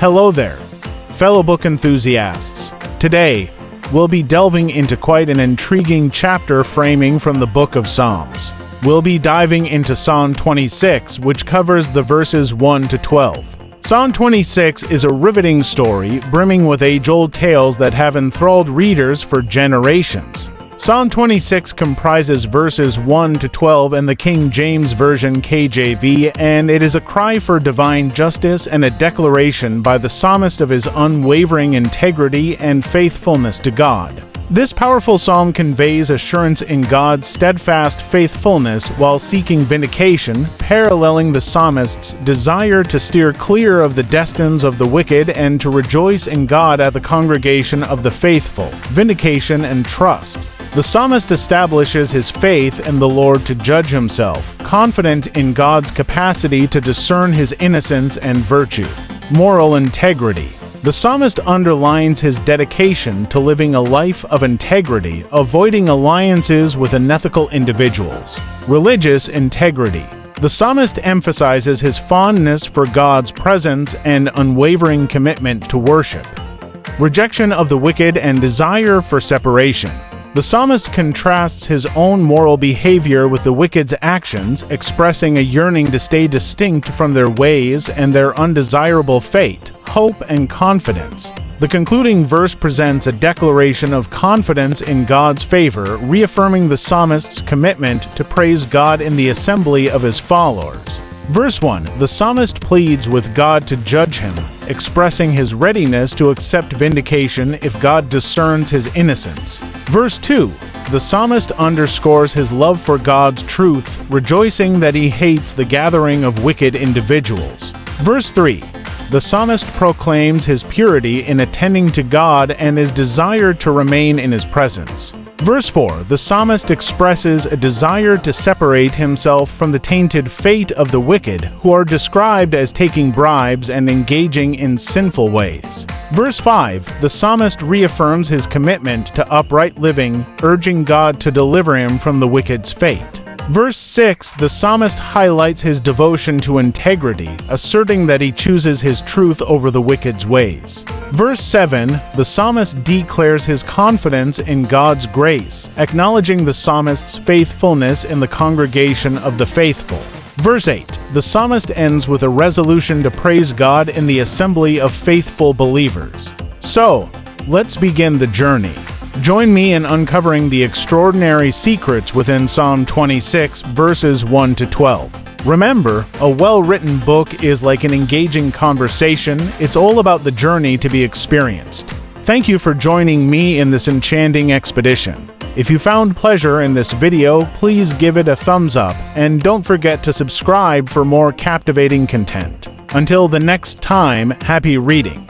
Hello there, fellow book enthusiasts. Today, we'll be delving into quite an intriguing chapter framing from the book of Psalms. We'll be diving into Psalm 26, which covers the verses 1 to 12. Psalm 26 is a riveting story, brimming with age-old tales that have enthralled readers for generations. Psalm 26 comprises verses 1 to 12 in the King James Version (KJV), and it is a cry for divine justice and a declaration by the psalmist of his unwavering integrity and faithfulness to God. This powerful psalm conveys assurance in God's steadfast faithfulness while seeking vindication, paralleling the psalmist's desire to steer clear of the destinies of the wicked and to rejoice in God at the congregation of the faithful, vindication and trust. The psalmist establishes his faith in the Lord to judge himself, confident in God's capacity to discern his innocence and virtue. Moral integrity. The psalmist underlines his dedication to living a life of integrity, avoiding alliances with unethical individuals. Religious integrity. The psalmist emphasizes his fondness for God's presence and unwavering commitment to worship. Rejection of the wicked and desire for separation. The psalmist contrasts his own moral behavior with the wicked's actions, expressing a yearning to stay distinct from their ways and their undesirable fate, hope, and confidence. The concluding verse presents a declaration of confidence in God's favor, reaffirming the psalmist's commitment to praise God in the assembly of his followers. Verse 1. The psalmist pleads with God to judge him, expressing his readiness to accept vindication if God discerns his innocence. Verse 2. The psalmist underscores his love for God's truth, rejoicing that he hates the gathering of wicked individuals. Verse 3. The psalmist proclaims his purity in attending to God and his desire to remain in his presence. Verse 4. The psalmist expresses a desire to separate himself from the tainted fate of the wicked, who are described as taking bribes and engaging in sinful ways. Verse 5. The psalmist reaffirms his commitment to upright living, urging God to deliver him from the wicked's fate. Verse 6. The psalmist highlights his devotion to integrity, asserting that he chooses his truth over the wicked's ways. Verse 7. The psalmist declares his confidence in God's grace, acknowledging the psalmist's faithfulness in the congregation of the faithful. Verse 8. The psalmist ends with a resolution to praise God in the assembly of faithful believers. So, let's begin the journey. Join me in uncovering the extraordinary secrets within Psalm 26, verses 1 to 12. Remember, a well-written book is like an engaging conversation. It's all about the journey to be experienced. Thank you for joining me in this enchanting expedition. If you found pleasure in this video, please give it a thumbs up, and don't forget to subscribe for more captivating content. Until the next time, happy reading!